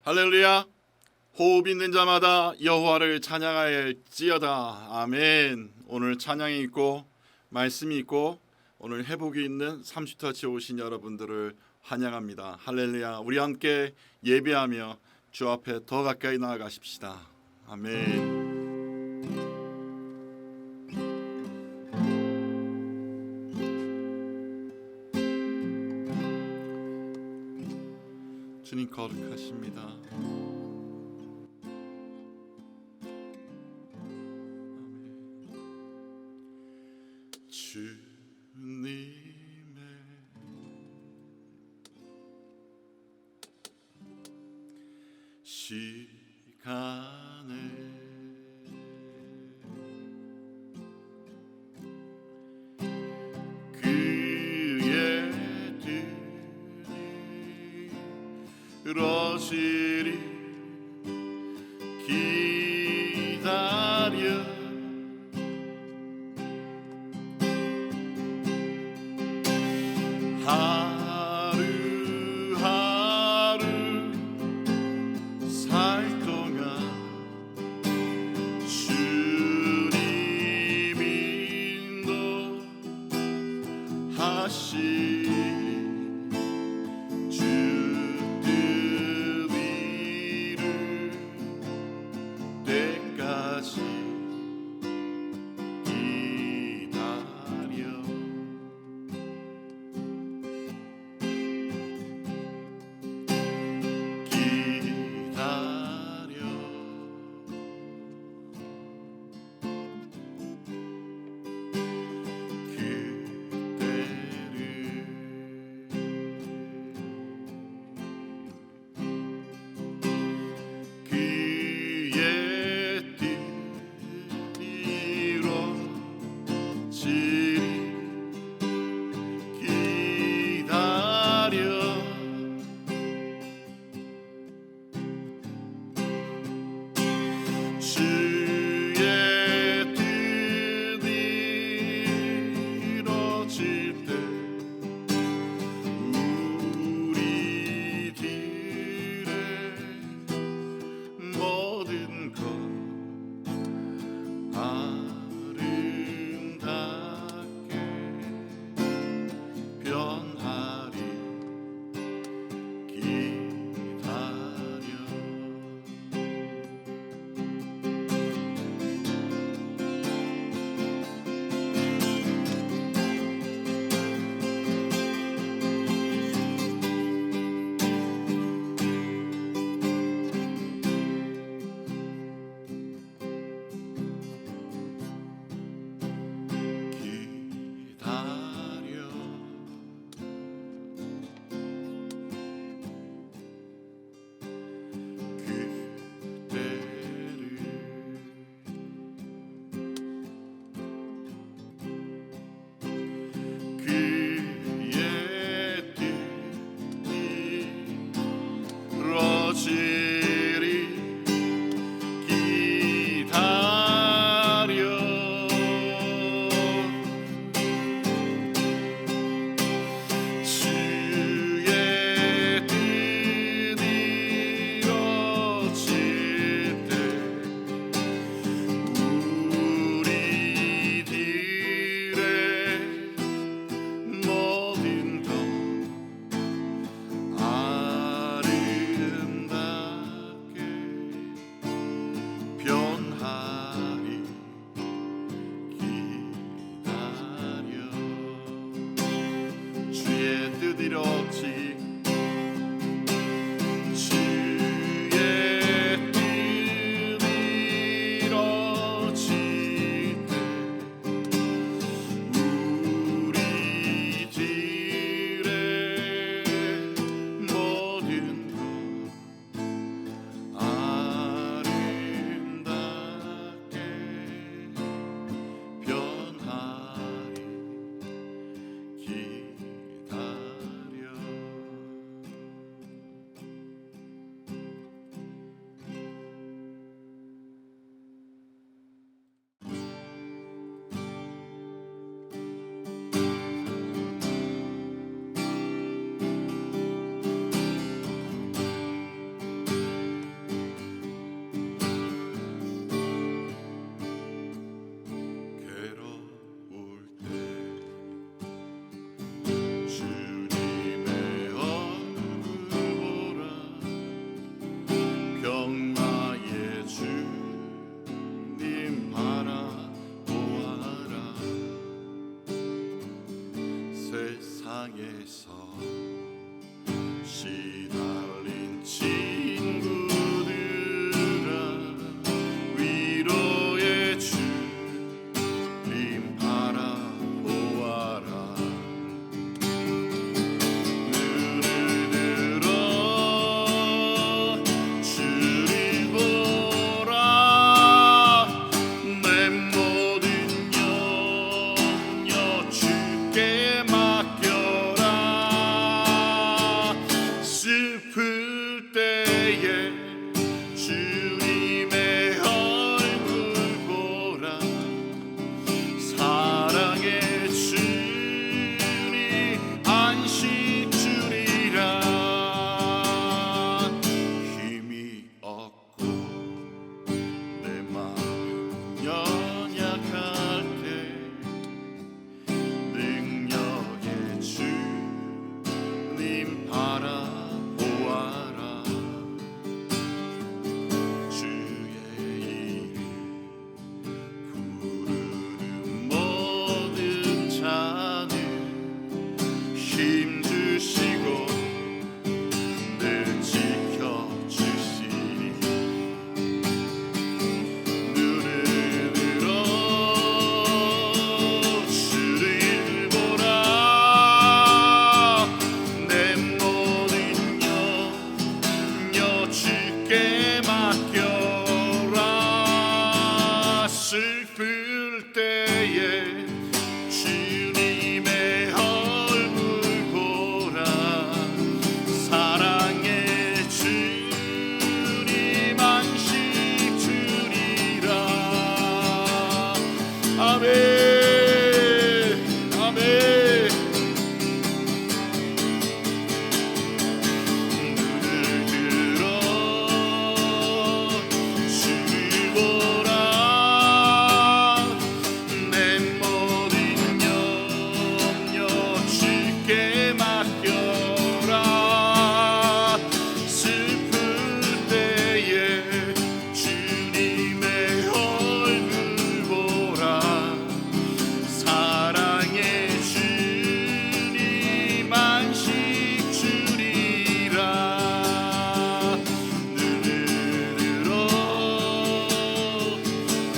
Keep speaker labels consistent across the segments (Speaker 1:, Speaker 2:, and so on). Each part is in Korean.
Speaker 1: 할렐루야. 호흡 있는 자마다 여호와를 찬양하일지어다. 아멘. 오늘 찬양이 있고 말씀이 있고 오늘 회복이 있는 30터치 오신 여러분들을 환영합니다. 할렐루야. 우리 함께 예배하며 주 앞에 더 가까이 나아가십시다. 아멘. 주님 거룩하십니다. 주님의 시간에 그의 뜻이 이루어지리 기다려 하루하루 살 동안 주님 인도하시 주 뜻 이룰 때까지 땅에서 시달린 친구들아 위로의 주님 바라보아라. 눈을 들어 주를 보라. 내 모든 염려 주께 맡겨라. 슬플 때에 주님의 얼굴 보라. 사랑의 주님 안식 주리라. 힘이 없고 내 마음 연약할 때 능력의 주님 바라보아라. 주의 이름 부르는 모든 자는 힘주시고 늘 지켜주시니. 눈을 들어 주를 보라. 내 모든 염려 주께 맡겨라. 슬플 때에 주님의 얼굴 보라. 사랑의 주님 안식 주리라. 아멘 아멘. 눈을 들어 주를 보라. 내 모든 염려 주께 맡겨라. 슬플 때에 주님의 얼굴 보라. 사랑의 주님 안식 주리라. 눈을 들어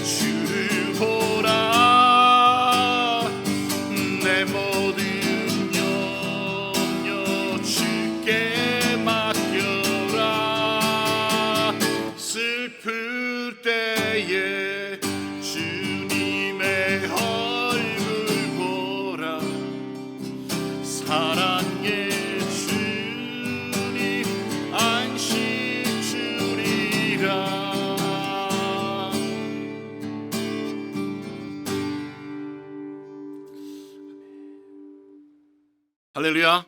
Speaker 1: 주를 보라. 내 모든 염려 주께 맡겨라. 슬플 때에 주님의 얼굴 보라. 사랑의 주님 안식 주리라. 할렐루야.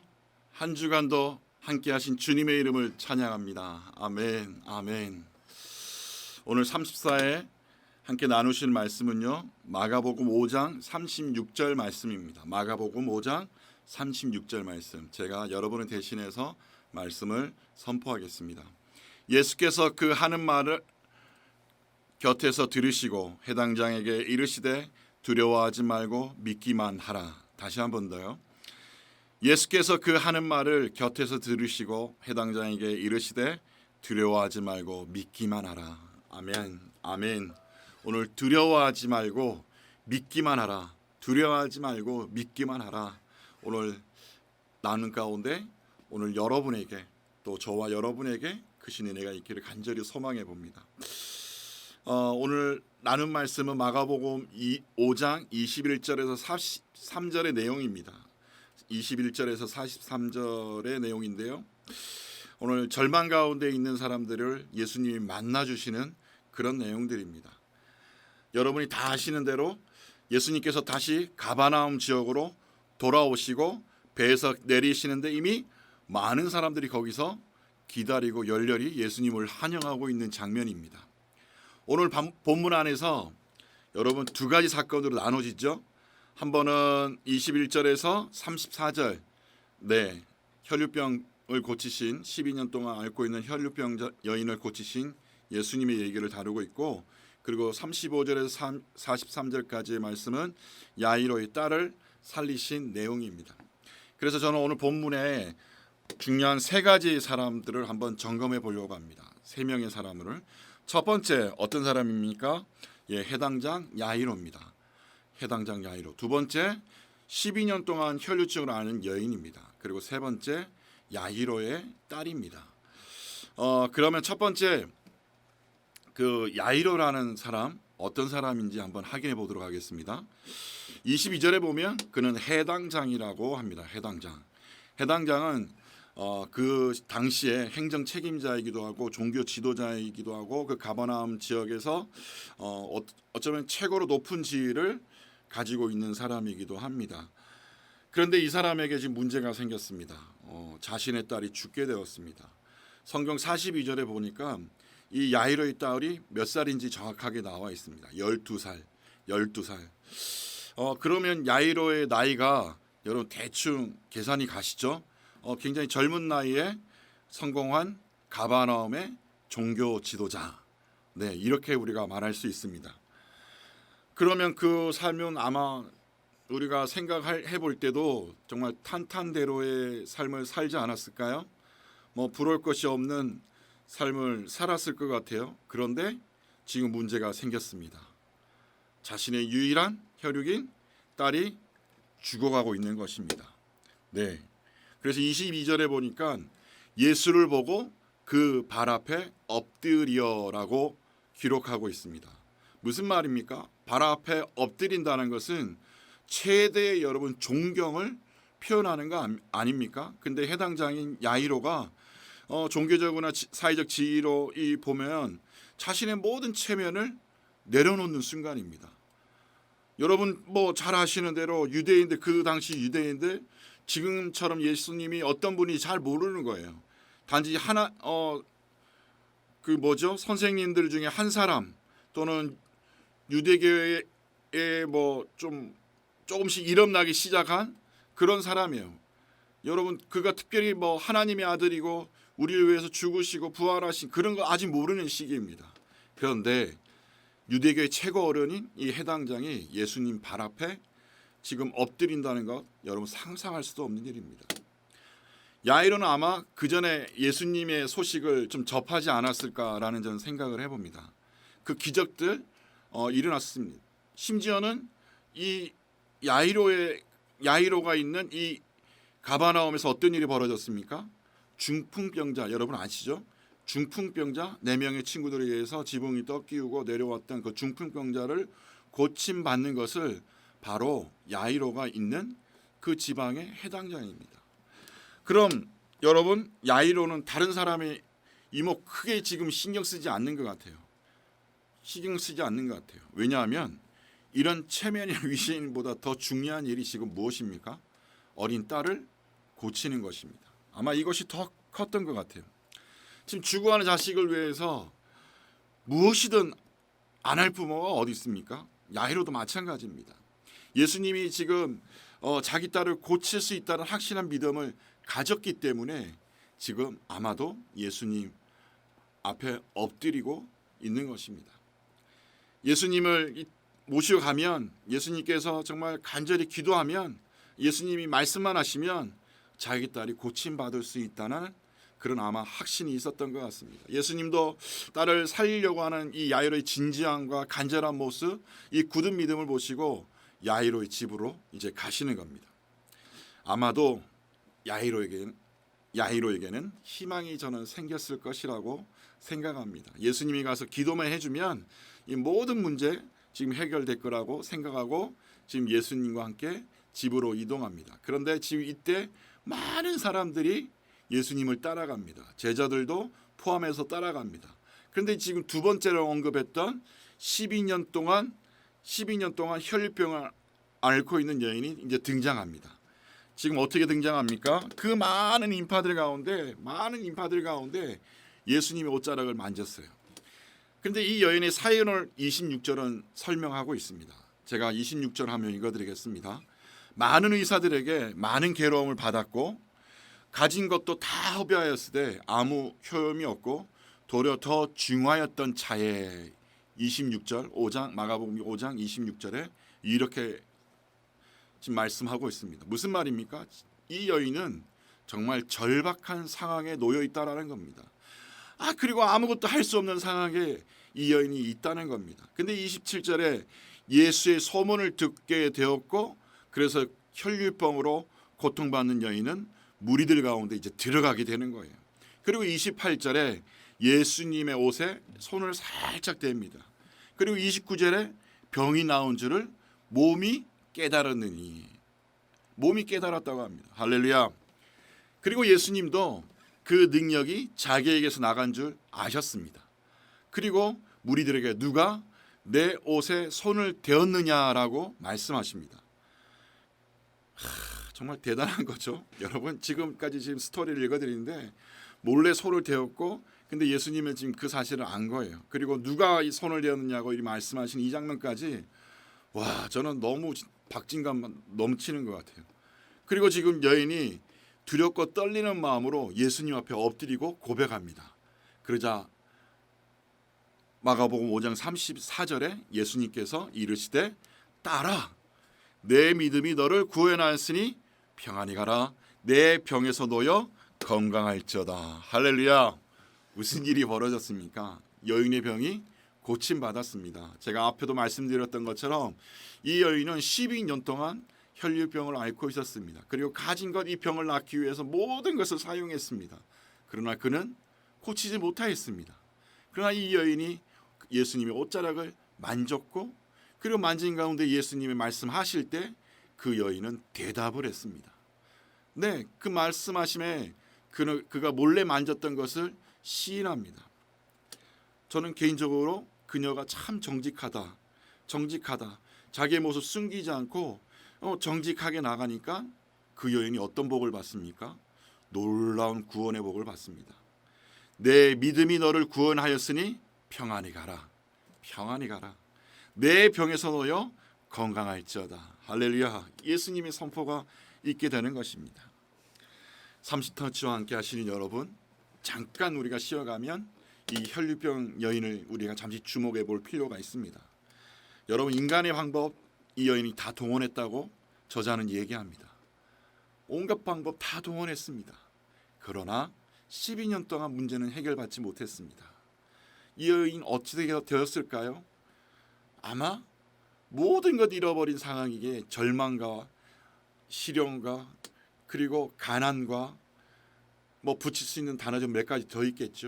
Speaker 1: 한 주간도 함께 하신 주님의 이름을 찬양합니다. 아멘 아멘. 오늘 34회 함께 나누실 말씀은요, 마가복음 5장 36절 말씀입니다. 마가복음 5장 36절 말씀, 제가 여러분을 대신해서 말씀을 선포하겠습니다. 예수께서 그 하는 말을 곁에서 들으시고 해당장에게 이르시되 두려워하지 말고 믿기만 하라. 다시 한 번 더요. 예수께서 그 하는 말을 곁에서 들으시고 해당장에게 이르시되 두려워하지 말고 믿기만 하라. 아멘 아멘. 오늘 두려워하지 말고 믿기만 하라. 두려워하지 말고 믿기만 하라. 오늘 나눈 가운데 오늘 여러분에게, 또 저와 여러분에게 그 신의 은혜가 있기를 간절히 소망해 봅니다. 오늘 나눈 말씀은 마가복음 5장 21절에서 43절의 내용입니다. 21절에서 43절의 내용인데요, 오늘 절망 가운데 있는 사람들을 예수님이 만나주시는 그런 내용들입니다. 여러분이 다 아시는 대로 예수님께서 다시 가버나움 지역으로 돌아오시고 배에서 내리시는데 이미 많은 사람들이 거기서 기다리고 열렬히 예수님을 환영하고 있는 장면입니다. 오늘 본문 안에서 여러분 두 가지 사건으로 나눠지죠. 한 번은 21절에서 34절, 혈류병을 고치신 12년 동안 앓고 있는 혈류병 여인을 고치신 예수님의 얘기를 다루고 있고, 그리고 35절에서 43절까지의 말씀은 야이로의 딸을 살리신 내용입니다. 그래서 저는 오늘 본문에 중요한 세 가지 사람들을 한번 점검해 보려고 합니다. 세 명의 사람을. 첫 번째 어떤 사람입니까? 예, 해당장 야이로입니다. 해당장 야이로. 두 번째 12년 동안 혈류증을 앓는 여인입니다. 그리고 세 번째 야이로의 딸입니다. 그러면 첫 번째 그 야이로라는 사람 어떤 사람인지 한번 확인해 보도록 하겠습니다. 22절에 보면 그는 해당장이라고 합니다. 해당장. 해당장은 그 당시에 행정 책임자이기도 하고 종교 지도자이기도 하고 그 가버나움 지역에서 어쩌면 최고로 높은 지위를 가지고 있는 사람이기도 합니다. 그런데 이 사람에게 지금 문제가 생겼습니다. 자신의 딸이 죽게 되었습니다. 성경 42절에 보니까 이 야이로의 딸이 몇 살인지 정확하게 나와 있습니다. 12살. 12살. 그러면 야이로의 나이가 여러분 대충 계산이 가시죠? 굉장히 젊은 나이에 성공한 가버나움의 종교 지도자. 네, 이렇게 우리가 말할 수 있습니다. 그러면 그 삶은 아마 우리가 생각해 볼 때도 정말 탄탄대로의 삶을 살지 않았을까요? 뭐 부러울 것이 없는 삶을 살았을 것 같아요. 그런데 지금 문제가 생겼습니다. 자신의 유일한 혈육인 딸이 죽어가고 있는 것입니다. 네. 그래서 22절에 보니까 예수를 보고 그 발 앞에 엎드려라고 기록하고 있습니다. 무슨 말입니까? 발 앞에 엎드린다는 것은 최대의 여러분 존경을 표현하는 거 아닙니까? 근데 해당장인 야이로가 종교적이나 사회적 지위로 보면 자신의 모든 체면을 내려놓는 순간입니다. 여러분 뭐 잘 아시는 대로 유대인들 그 당시 유대인들 지금처럼 예수님이 어떤 분이 잘 모르는 거예요. 단지 하나 선생님들 중에 한 사람 또는 유대교에 뭐 조금씩 이름 나기 시작한 그런 사람이에요. 여러분 그가 특별히 뭐 하나님의 아들이고 우리를 위해서 죽으시고 부활하신 그런 거 아직 모르는 시기입니다. 그런데 유대교의 최고 어른인 이 해당장이 예수님 발 앞에 지금 엎드린다는 것 여러분 상상할 수도 없는 일입니다. 야이로는 아마 그 전에 예수님의 소식을 좀 접하지 않았을까라는 저는 생각을 해봅니다. 그 기적들 일어났습니다. 심지어는 이 야이로가 있는 이 가버나움에서 어떤 일이 벌어졌습니까? 중풍병자 여러분 아시죠? 중풍병자 4명의 친구들에 의해서 지붕이 떡기우고 내려왔던 그 중풍병자를 고침받는 것을 바로 야이로가 있는 그 지방의 해당장입니다. 그럼 여러분 야이로는 다른 사람의 이목 크게 지금 신경 쓰지 않는 것 같아요. 신경 쓰지 않는 것 같아요. 왜냐하면 이런 체면의 위신보다 더 중요한 일이 지금 무엇입니까? 어린 딸을 고치는 것입니다. 아마 이것이 더 컸던 것 같아요. 지금 죽어가는 자식을 위해서 무엇이든 안 할 부모가 어디 있습니까? 야이로도 마찬가지입니다. 예수님이 지금 자기 딸을 고칠 수 있다는 확실한 믿음을 가졌기 때문에 지금 아마도 예수님 앞에 엎드리고 있는 것입니다. 예수님을 모시고 가면 예수님께서 정말 간절히 기도하면 예수님이 말씀만 하시면 자기 딸이 고침받을 수 있다는 그런 아마 확신이 있었던 것 같습니다. 예수님도 딸을 살리려고 하는 이 야이로의 진지함과 간절한 모습, 이 굳은 믿음을 보시고 야이로의 집으로 이제 가시는 겁니다. 아마도 야이로에게는 희망이 저는 생겼을 것이라고 생각합니다. 예수님이 가서 기도만 해주면 이 모든 문제 지금 해결될 거라고 생각하고 지금 예수님과 함께 집으로 이동합니다. 그런데 지금 이때 많은 사람들이 예수님을 따라갑니다. 제자들도 포함해서 따라갑니다. 그런데 지금 두 번째로 언급했던 12년 동안 혈류병을 앓고 있는 여인이 이제 등장합니다. 지금 어떻게 등장합니까? 그 많은 인파들 가운데 예수님의 옷자락을 만졌어요. 그런데 이 여인의 사연을 26절은 설명하고 있습니다. 제가 26절 하면 읽어드리겠습니다. 많은 의사들에게 많은 괴로움을 받았고 가진 것도 다 허비하였으되 아무 효험이 없고 도리어 더 중하였던 차에 26절 5장 마가복음 5장 26절에 이렇게 지금 말씀하고 있습니다. 무슨 말입니까? 이 여인은 정말 절박한 상황에 놓여 있다라는 겁니다. 그리고 아무것도 할 수 없는 상황에 이 여인이 있다는 겁니다. 근데 27절에 예수의 소문을 듣게 되었고 그래서 혈류병으로 고통받는 여인은 무리들 가운데 이제 들어가게 되는 거예요. 그리고 28절에 예수님의 옷에 손을 살짝 댑니다. 그리고 29절에 병이 나온 줄을 몸이 깨달았느니, 몸이 깨달았다고 합니다. 할렐루야. 그리고 예수님도 그 능력이 자기에게서 나간 줄 아셨습니다. 그리고 무리들에게 누가 내 옷에 손을 대었느냐라고 말씀하십니다. 정말 대단한 거죠. 여러분, 지금까지 지금 스토리를 읽어드리는데 몰래 손을 대었고, 근데 예수님은 지금 그 사실을 안 거예요. 그리고 누가 이 손을 대었느냐고 이 말씀하신 이 장면까지, 와, 저는 너무 박진감 넘치는 것 같아요. 그리고 지금 여인이 두렵고 떨리는 마음으로 예수님 앞에 엎드리고 고백합니다. 그러자 마가복음 5장 34절에 예수님께서 이르시되 따라 내 믿음이 너를 구원하였으니 평안히 가라. 내 병에서 놓여 건강할지어다. 할렐루야. 무슨 일이 벌어졌습니까? 여인의 병이 고침받았습니다. 제가 앞에도 말씀드렸던 것처럼 이 여인은 12년 동안 혈류병을 앓고 있었습니다. 그리고 가진 것 이 병을 낫기 위해서 모든 것을 사용했습니다. 그러나 그는 고치지 못하였습니다. 그러나 이 여인이 예수님의 옷자락을 만졌고 그리고 만진 가운데 예수님이 말씀하실 때 그 여인은 대답을 했습니다. 네, 그 말씀하심에 그가 몰래 만졌던 것을 시인합니다. 저는 개인적으로 그녀가 참 정직하다. 자기의 모습 숨기지 않고 정직하게 나가니까 그 여인이 어떤 복을 받습니까? 놀라운 구원의 복을 받습니다. 내 믿음이 너를 구원하였으니 평안히 가라. 평안히 가라. 내 병에서 놓여 건강할지어다. 할렐루야. 예수님의 선포가 있게 되는 것입니다. 30터치와 함께 하시는 여러분, 잠깐 우리가 쉬어가면 이 혈류병 여인을 우리가 잠시 주목해 볼 필요가 있습니다. 여러분, 인간의 방법 이 여인이 다 동원했다고 저자는 얘기합니다. 온갖 방법 다 동원했습니다. 그러나 12년 동안 문제는 해결받지 못했습니다. 이 여인 어찌 되었을까요? 아마 모든 것 잃어버린 상황이기에 절망과 시련과 그리고 가난과 붙일 수 있는 단어 좀 몇 가지 더 있겠죠.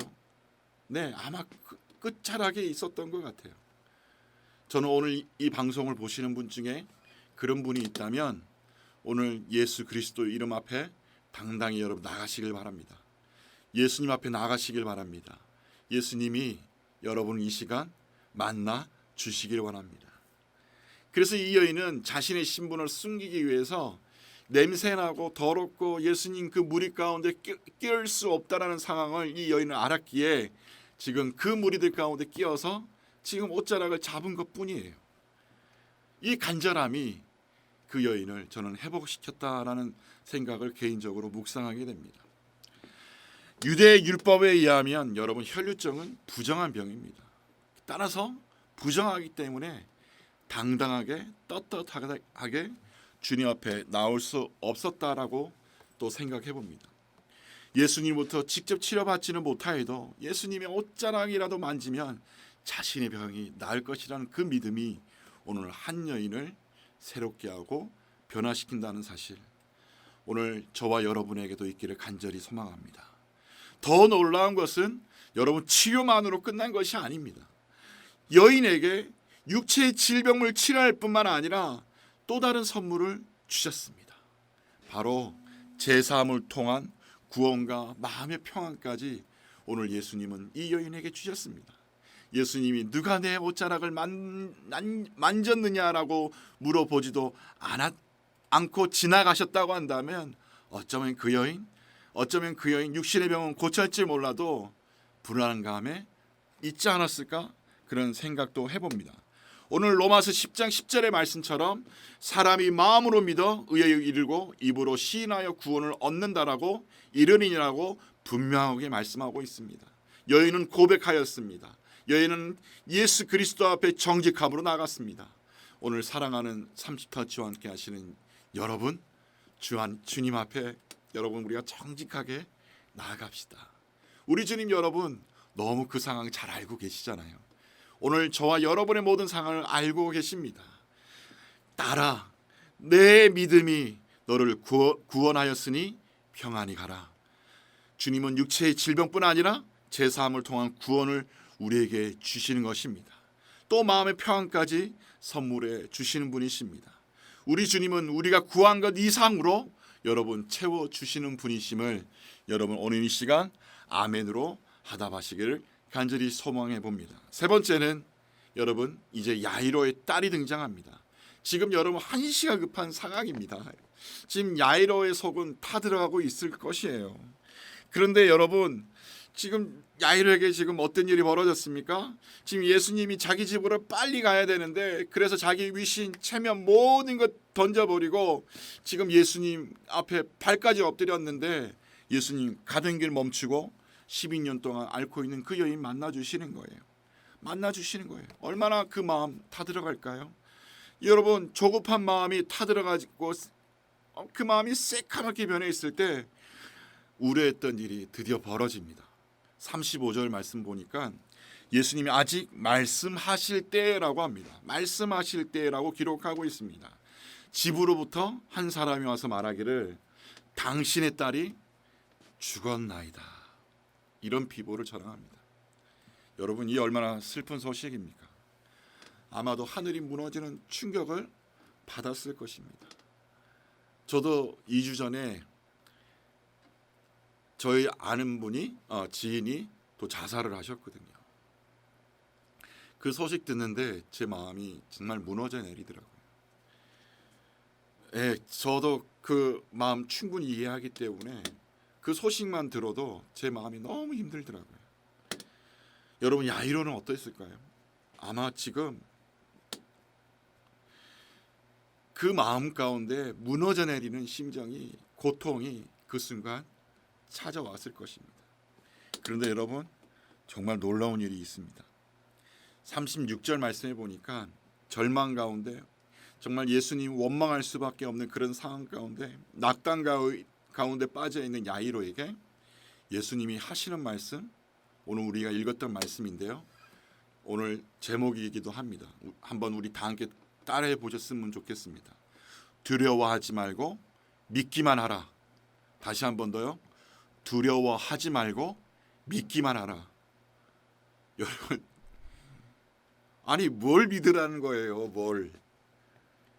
Speaker 1: 네, 아마 끝자락에 있었던 것 같아요. 저는 오늘 이 방송을 보시는 분 중에 그런 분이 있다면 오늘 예수 그리스도 이름 앞에 당당히 여러분 나가시길 바랍니다. 예수님 앞에 나가시길 바랍니다. 예수님이 여러분을 이 시간 만나 주시길 원합니다. 그래서 이 여인은 자신의 신분을 숨기기 위해서 냄새나고 더럽고 예수님 그 무리 가운데 끼울 수 없다라는 상황을 이 여인은 알았기에 지금 그 무리들 가운데 끼어서 지금 옷자락을 잡은 것뿐이에요. 이 간절함이 그 여인을 저는 회복시켰다라는 생각을 개인적으로 묵상하게 됩니다. 유대 율법에 의하면 여러분 혈류증은 부정한 병입니다. 따라서 부정하기 때문에 당당하게 떳떳하게 주님 앞에 나올 수 없었다라고 또 생각해 봅니다. 예수님부터 직접 치료받지는 못하여도 예수님의 옷자락이라도 만지면 자신의 병이 나을 것이라는 그 믿음이 오늘 한 여인을 새롭게 하고 변화시킨다는 사실, 오늘 저와 여러분에게도 있기를 간절히 소망합니다. 더 놀라운 것은 여러분 치료만으로 끝난 것이 아닙니다. 여인에게 육체의 질병을 치료할 뿐만 아니라 또 다른 선물을 주셨습니다. 바로 제사함을 통한 구원과 마음의 평안까지 오늘 예수님은 이 여인에게 주셨습니다. 예수님이 누가 내 옷자락을 만졌느냐라고 물어보지도 않고 지나가셨다고 한다면 어쩌면 그 여인 육신의 병은 고쳤지 몰라도 불안감에 있지 않았을까, 그런 생각도 해봅니다. 오늘 로마서 10장 10절의 말씀처럼 사람이 마음으로 믿어 의에 이르고 입으로 시인하여 구원을 얻는다라고 이르니라고 분명하게 말씀하고 있습니다. 여인은 고백하였습니다. 여인은 예수 그리스도 앞에 정직함으로 나갔습니다. 오늘 사랑하는 30터치와 함께 하시는 여러분, 주님 앞에 여러분 우리가 정직하게 나아갑시다. 우리 주님 여러분 너무 그 상황 잘 알고 계시잖아요. 오늘 저와 여러분의 모든 상황을 알고 계십니다. 딸아, 내 믿음이 너를 구원하였으니 평안히 가라. 주님은 육체의 질병뿐 아니라 제사함을 통한 구원을 우리에게 주시는 것입니다. 또 마음의 평안까지 선물해 주시는 분이십니다. 우리 주님은 우리가 구한 것 이상으로 여러분 채워주시는 분이심을 여러분 오늘 이 시간 아멘으로 하답하시기를 간절히 소망해 봅니다. 세 번째는 여러분 이제 야이로의 딸이 등장합니다. 지금 여러분 한시가 급한 상황입니다. 지금 야이로의 속은 타들어가고 있을 것이에요. 그런데 여러분 지금 야이로에게 지금 어떤 일이 벌어졌습니까? 지금 예수님이 자기 집으로 빨리 가야 되는데 그래서 자기 위신, 체면 모든 것 던져버리고 지금 예수님 앞에 발까지 엎드렸는데 예수님 가던 길 멈추고 12년 동안 앓고 있는 그 여인 만나주시는 거예요. 만나주시는 거예요. 얼마나 그 마음 타들어갈까요? 여러분 조급한 마음이 타들어가지고 그 마음이 새카맣게 변해 있을 때 우려했던 일이 드디어 벌어집니다. 35절 말씀 보니까 예수님이 아직 말씀하실 때라고 합니다. 말씀하실 때라고 기록하고 있습니다. 집으로부터 한 사람이 와서 말하기를 당신의 딸이 죽었나이다. 이런 비보를 전합니다. 여러분 이 얼마나 슬픈 소식입니까? 아마도 하늘이 무너지는 충격을 받았을 것입니다. 저도 2주 전에 저희 아는 분이 지인이 또 자살을 하셨거든요. 그 소식 듣는데 제 마음이 정말 무너져 내리더라고요. 저도 그 마음 충분히 이해하기 때문에 그 소식만 들어도 제 마음이 너무 힘들더라고요. 여러분 야이로는 어떠했을까요? 아마 지금 그 마음 가운데 무너져 내리는 심정이, 고통이 그 순간 찾아왔을 것입니다. 그런데 여러분 정말 놀라운 일이 있습니다. 36절 말씀해 보니까 절망 가운데 정말 예수님 원망할 수밖에 없는 그런 상황 가운데 낙담 가운데 빠져 있는 야이로에게 예수님이 하시는 말씀, 오늘 우리가 읽었던 말씀인데요. 오늘 제목이기도 합니다. 한번 우리 다 함께 따라해 보셨으면 좋겠습니다. 두려워하지 말고 믿기만 하라. 다시 한 번 더요. 두려워하지 말고 믿기만 하라. 여러분 아니 뭘 믿으라는 거예요? 뭘?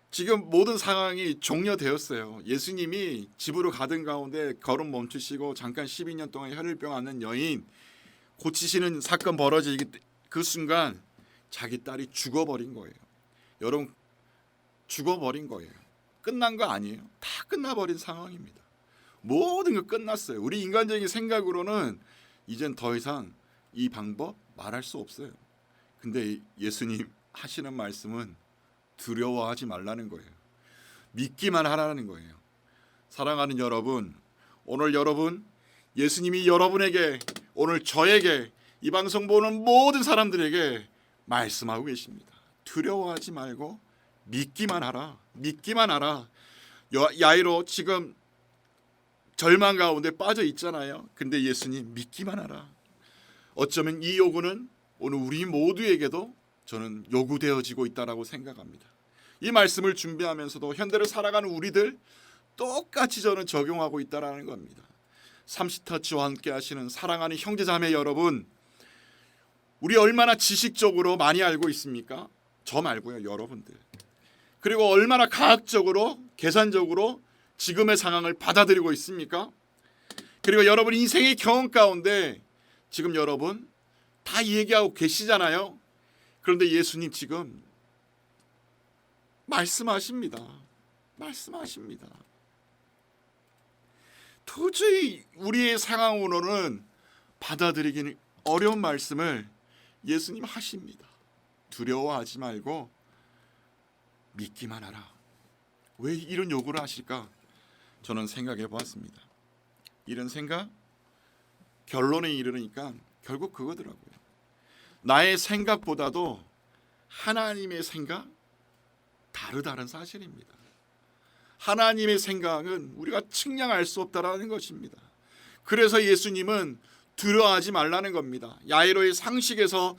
Speaker 1: 지금 모든 상황이 종료되었어요. 예수님이 집으로 가던 가운데 걸음 멈추시고 잠깐 12년 동안 혈류병 앓는 여인 고치시는 사건 벌어지기 그 순간 자기 딸이 죽어버린 거예요. 여러분 죽어버린 거예요. 끝난 거 아니에요. 다 끝나버린 상황입니다. 모든 거 끝났어요. 우리 인간적인 생각으로는 이젠 더 이상 이 방법 말할 수 없어요. 근데 예수님 하시는 말씀은 두려워하지 말라는 거예요. 믿기만 하라는 거예요. 사랑하는 여러분, 오늘 여러분 예수님이 여러분에게, 오늘 저에게, 이 방송 보는 모든 사람들에게 말씀하고 계십니다. 두려워하지 말고 믿기만 하라. 믿기만 하라. 야이로 지금 절망 가운데 빠져 있잖아요. 근데 예수님 믿기만 하라. 어쩌면 이 요구는 오늘 우리 모두에게도 저는 요구되어지고 있다라고 생각합니다. 이 말씀을 준비하면서도 현대를 살아가는 우리들 똑같이 저는 적용하고 있다라는 겁니다. 30터치와 함께 하시는 사랑하는 형제자매 여러분, 우리 얼마나 지식적으로 많이 알고 있습니까? 저 말고요, 여러분들. 그리고 얼마나 과학적으로, 계산적으로 지금의 상황을 받아들이고 있습니까? 그리고 여러분 인생의 경험 가운데 지금 여러분 다 얘기하고 계시잖아요. 그런데 예수님 지금 말씀하십니다. 말씀하십니다. 도저히 우리의 상황으로는 받아들이기는 어려운 말씀을 예수님 하십니다. 두려워하지 말고 믿기만 하라. 왜 이런 요구를 하실까? 저는 생각해 보았습니다. 이런 생각, 결론에 이르니까 결국 그거더라고요. 나의 생각보다도 하나님의 생각 다르다는 사실입니다. 하나님의 생각은 우리가 측량할 수 없다라는 것입니다. 그래서 예수님은 두려워하지 말라는 겁니다. 야이로의 상식에서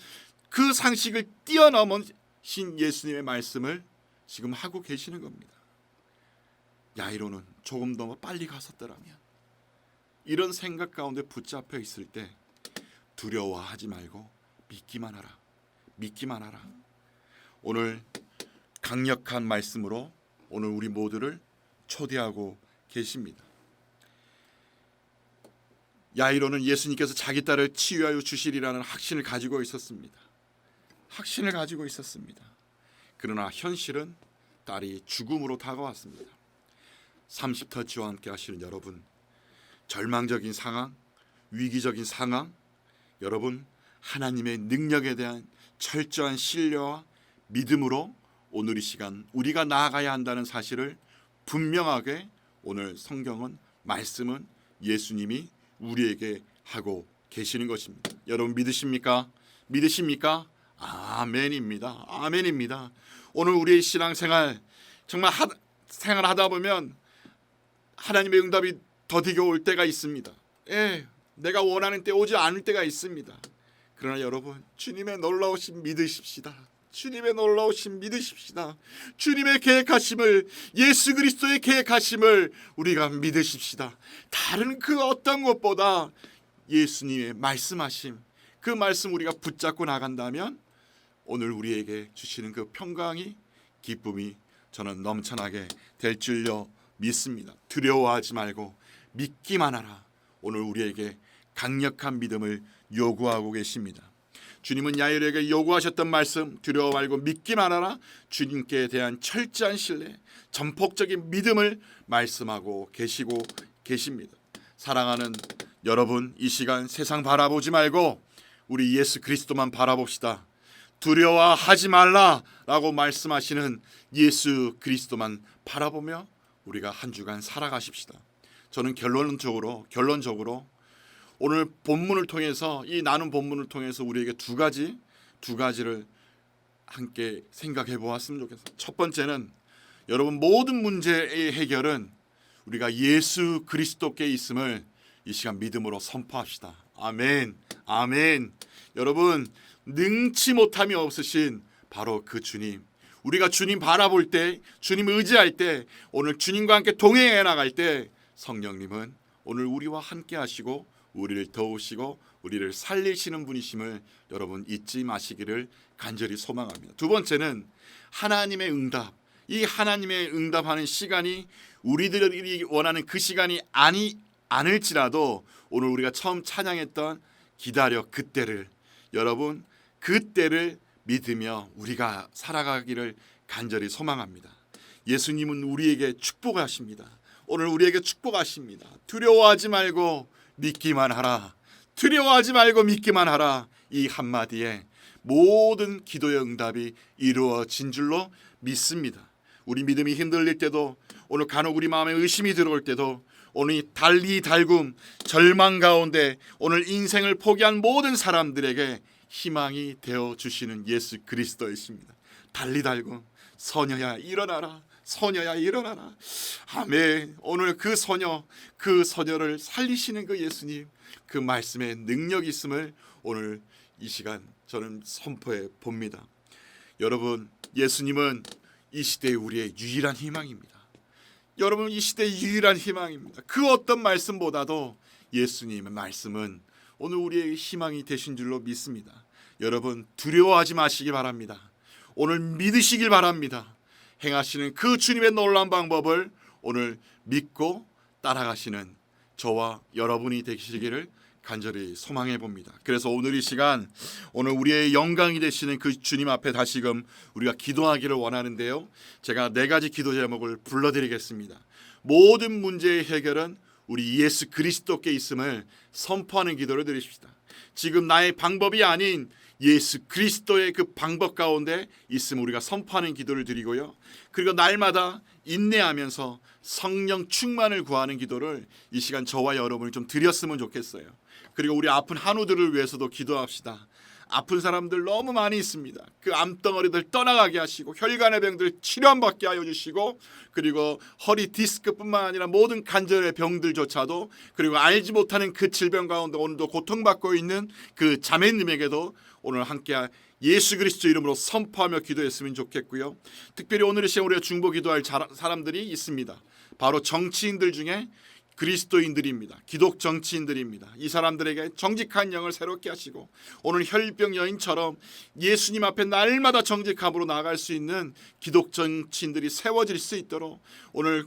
Speaker 1: 그 상식을 뛰어넘으신 예수님의 말씀을 지금 하고 계시는 겁니다. 야이로는 조금 더 빨리 갔었더라면, 이런 생각 가운데 붙잡혀 있을 때 두려워하지 말고 믿기만 하라. 믿기만 하라. 오늘 강력한 말씀으로 오늘 우리 모두를 초대하고 계십니다. 야이로는 예수님께서 자기 딸을 치유하여 주시리라는 확신을 가지고 있었습니다. 확신을 가지고 있었습니다. 그러나 현실은 딸이 죽음으로 다가왔습니다. 30터치와 함께 하시는 여러분, 절망적인 상황, 위기적인 상황, 여러분 하나님의 능력에 대한 철저한 신뢰와 믿음으로 오늘 이 시간 우리가 나아가야 한다는 사실을 분명하게 오늘 성경은, 말씀은 예수님이 우리에게 하고 계시는 것입니다. 여러분 믿으십니까? 믿으십니까? 아멘입니다. 아멘입니다. 오늘 우리의 신앙생활 정말 생활하다 보면 하나님의 응답이 더디게 올 때가 있습니다. 내가 원하는 때 오지 않을 때가 있습니다. 그러나 여러분, 주님의 놀라우신 믿으십시다. 주님의 놀라우신 믿으십시다. 주님의 계획하심을, 예수 그리스도의 계획하심을 우리가 믿으십시다. 다른 그 어떤 것보다 예수님의 말씀하심, 그 말씀 우리가 붙잡고 나간다면 오늘 우리에게 주시는 그 평강이, 기쁨이 저는 넘쳐나게 될 줄로 믿습니다. 두려워하지 말고 믿기만 하라. 오늘 우리에게 강력한 믿음을 요구하고 계십니다. 주님은 야이로에게 요구하셨던 말씀, 두려워 말고 믿기만 하라, 주님께 대한 철저한 신뢰, 전폭적인 믿음을 말씀하고 계시고 계십니다. 사랑하는 여러분, 이 시간 세상 바라보지 말고 우리 예수 그리스도만 바라봅시다. 두려워하지 말라라고 말씀하시는 예수 그리스도만 바라보며 우리가 한 주간 살아가십시다. 저는 결론적으로 오늘 본문을 통해서, 이 나눈 본문을 통해서 우리에게 두 가지를 함께 생각해 보았으면 좋겠어요. 첫 번째는 여러분, 모든 문제의 해결은 우리가 예수 그리스도께 있음을 이 시간 믿음으로 선포합시다. 아멘, 아멘. 여러분, 능치 못함이 없으신 바로 그 주님, 우리가 주님 바라볼 때, 주님 의지할 때, 오늘 주님과 함께 동행해 나갈 때 성령님은 오늘 우리와 함께 하시고 우리를 도우시고 우리를 살리시는 분이심을 여러분 잊지 마시기를 간절히 소망합니다. 두 번째는 하나님의 응답. 이 하나님의 응답하는 시간이 우리들이 원하는 그 시간이 아닐지라도 오늘 우리가 처음 찬양했던 기다려 그때를, 여러분 그때를 믿으며 우리가 살아가기를 간절히 소망합니다. 예수님은 우리에게 축복하십니다. 오늘 우리에게 축복하십니다. 두려워하지 말고 믿기만 하라. 두려워하지 말고 믿기만 하라. 이 한마디에 모든 기도의 응답이 이루어진 줄로 믿습니다. 우리 믿음이 흔들릴 때도, 오늘 간혹 우리 마음에 의심이 들어올 때도, 오늘 이 달리달굼 절망 가운데 오늘 인생을 포기한 모든 사람들에게 희망이 되어주시는 예수 그리스도이십니다. 달리달굼, 소녀야 일어나라, 소녀야 일어나라. 아멘. 오늘 그 소녀를 살리시는 그 예수님, 그 말씀에 능력이 있음을 오늘 이 시간 저는 선포해 봅니다. 여러분, 예수님은 이 시대의 우리의 유일한 희망입니다. 여러분, 이 시대의 유일한 희망입니다. 그 어떤 말씀보다도 예수님의 말씀은 오늘 우리의 희망이 되신 줄로 믿습니다. 여러분, 두려워하지 마시기 바랍니다. 오늘 믿으시길 바랍니다. 행하시는 그 주님의 놀라운 방법을 오늘 믿고 따라가시는 저와 여러분이 되시기를 간절히 소망해 봅니다. 그래서 오늘 이 시간, 오늘 우리의 영광이 되시는 그 주님 앞에 다시금 우리가 기도하기를 원하는데요, 제가 4가지 기도 제목을 불러드리겠습니다. 모든 문제의 해결은 우리 예수 그리스도께 있음을 선포하는 기도를 드리십시다. 지금 나의 방법이 아닌 예수 그리스도의 그 방법 가운데 있음을 우리가 선포하는 기도를 드리고요, 그리고 날마다 인내하면서 성령 충만을 구하는 기도를 이 시간 저와 여러분이 좀 드렸으면 좋겠어요. 그리고 우리 아픈 한우들을 위해서도 기도합시다. 아픈 사람들 너무 많이 있습니다. 그 암덩어리들 떠나가게 하시고 혈관의 병들 치료받게 하여 주시고, 그리고 허리 디스크뿐만 아니라 모든 관절의 병들조차도, 그리고 알지 못하는 그 질병 가운데 오늘도 고통받고 있는 그 자매님에게도 오늘 함께 예수 그리스도 이름으로 선포하며 기도했으면 좋겠고요. 특별히 오늘 이 시간 우리가 중보 기도할 사람들이 있습니다. 바로 정치인들 중에 그리스도인들입니다. 기독 정치인들입니다. 이 사람들에게 정직한 영을 새롭게 하시고 오늘 혈병 여인처럼 예수님 앞에 날마다 정직함으로 나아갈 수 있는 기독 정치인들이 세워질 수 있도록, 오늘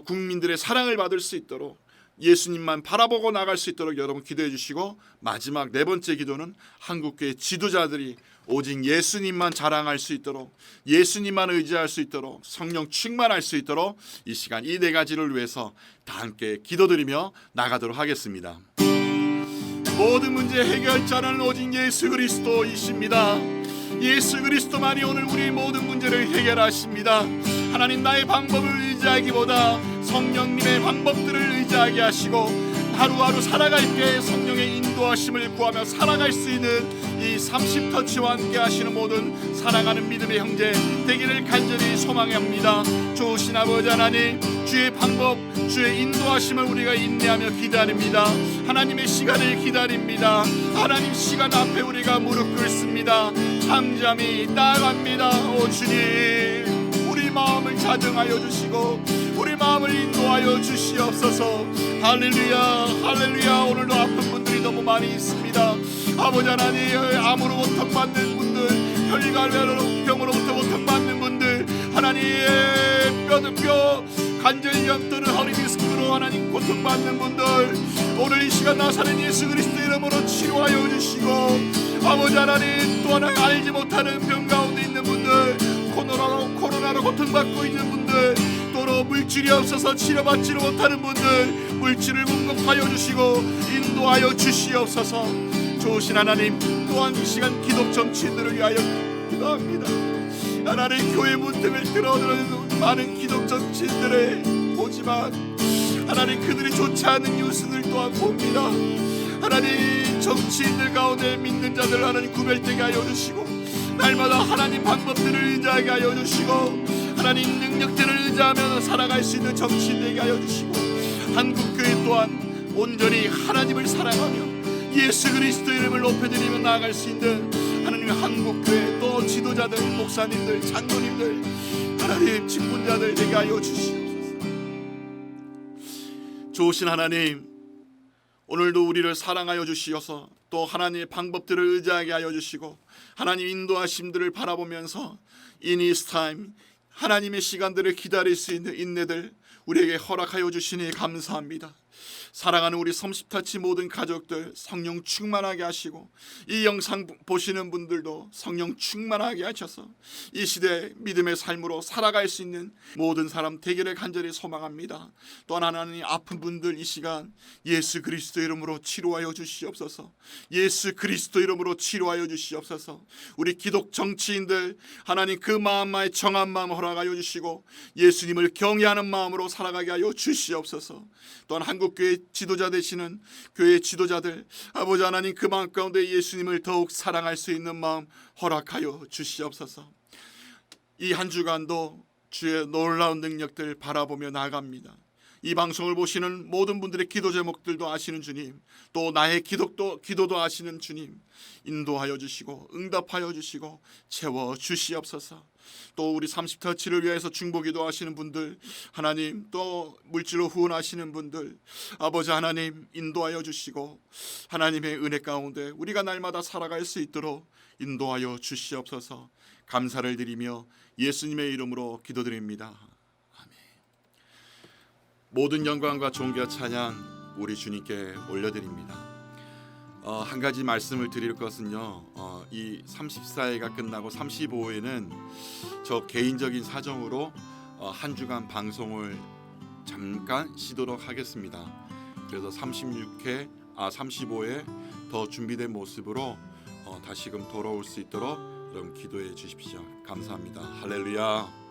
Speaker 1: 국민들의 사랑을 받을 수 있도록, 예수님만 바라보고 나갈 수 있도록 여러분 기도해 주시고, 마지막 네 번째 기도는 한국교회 지도자들이 오직 예수님만 자랑할 수 있도록, 예수님만 의지할 수 있도록, 성령 충만할 수 있도록 이 시간 이 네 가지를 위해서 다 함께 기도드리며 나가도록 하겠습니다. 모든 문제 해결자는 오직 예수 그리스도이십니다. 예수 그리스도만이 오늘 우리 모든 문제를 해결하십니다. 하나님, 나의 방법을 의지하기보다 성령님의 방법들을 의지하게 하시고 하루하루 살아갈 때 성령의 인도하심을 구하며 살아갈 수 있는 이 30터치와 함께 하시는 모든 사랑하는 믿음의 형제 되기를 간절히 소망합니다. 좋으신 아버지 하나님, 주의 방법, 주의 인도하심을 우리가 인내하며 기다립니다. 하나님의 시간을 기다립니다. 하나님 시간 앞에 우리가 무릎 꿇습니다. 잠잠히 나아갑니다. 오 주님, 우리 마음을 자정하여 주시고 우리 마음을 인도하여 주시옵소서. 할렐루야, 할렐루야. 오늘도 아픈 분들이 너무 많이 있습니다. 아버지 하나님, 암으로 고통받는 분들, 혈관병으로부터 고통받는 분들, 하나님의 뼈 관절염 또는 허리 디스크로 하나님 고통받는 분들, 오늘 이 시간 나사렛 예수 그리스도 이름으로 치료하여 주시고, 아버지 하나님, 또 하나 알지 못하는 병 가운데 있는 분들, 코로나로 고통받고 있는 분들, 또로 물질이 없어서 치료받지를 못하는 분들, 물질을 공급하여 주시고 인도하여 주시옵소서. 좋으신 하나님, 또한 이 시간 기독 정치인들을 위하여 기도합니다. 하나님, 교회 문턱을 들어오는 많은 기독 정치인들을 보지만 하나님, 그들이 좋지 않은 뉴스들 또한 봅니다. 하나님, 정치인들 가운데 믿는 자들 하나님 구별되게 하여 주시고, 날마다 하나님 방법들을 의지하게 하여 주시고, 하나님 능력들을 의지하며 살아갈 수 있는 정치인 되게 하여 주시고, 한국교회 또한 온전히 하나님을 사랑하며 예수 그리스도 이름을 높여드리며 나아갈 수 있는 하나님 한국교회 또 지도자들, 목사님들, 장로님들, 하나님 직분자들 되게 하여 주시옵소서. 좋으신 하나님, 오늘도 우리를 사랑하여 주시어서 또 하나님의 방법들을 의지하게 하여 주시고 하나님 인도하심들을 바라보면서 in His time, 하나님의 시간들을 기다릴 수 있는 인내들 우리에게 허락하여 주시니 감사합니다. 사랑하는 우리 30터치 모든 가족들 성령 충만하게 하시고, 이 영상 보시는 분들도 성령 충만하게 하셔서 이 시대 믿음의 삶으로 살아갈 수 있는 모든 사람 되기를 간절히 소망합니다. 또한 하나님, 아픈 분들 이 시간 예수 그리스도 이름으로 치료하여 주시옵소서. 예수 그리스도 이름으로 치료하여 주시옵소서. 우리 기독 정치인들 하나님, 그 마음만의 정한 마음 허락하여 주시고 예수님을 경외하는 마음으로 살아가게 하여 주시옵소서. 또한 한국교회 지도자 되시는 교회 지도자들, 아버지 하나님, 그 마음 가운데 예수님을 더욱 사랑할 수 있는 마음 허락하여 주시옵소서. 이 한 주간도 주의 놀라운 능력들 바라보며 나아갑니다. 이 방송을 보시는 모든 분들의 기도 제목들도 아시는 주님, 또 나의 기도도 아시는 주님, 인도하여 주시고 응답하여 주시고 채워 주시옵소서. 또 우리 30터치를 위해서 중보기도 하시는 분들, 하나님, 또 물질로 후원하시는 분들, 아버지 하나님 인도하여 주시고 하나님의 은혜 가운데 우리가 날마다 살아갈 수 있도록 인도하여 주시옵소서. 감사를 드리며 예수님의 이름으로 기도드립니다. 모든 영광과 존귀와 찬양 우리 주님께 올려드립니다. 한 가지 말씀을 드릴 것은요, 이 34회가 끝나고 35회는 저 개인적인 사정으로 한 주간 방송을 잠깐 쉬도록 하겠습니다. 그래서 35회 더 준비된 모습으로 다시금 돌아올 수 있도록 여러분 기도해 주십시오. 감사합니다. 할렐루야.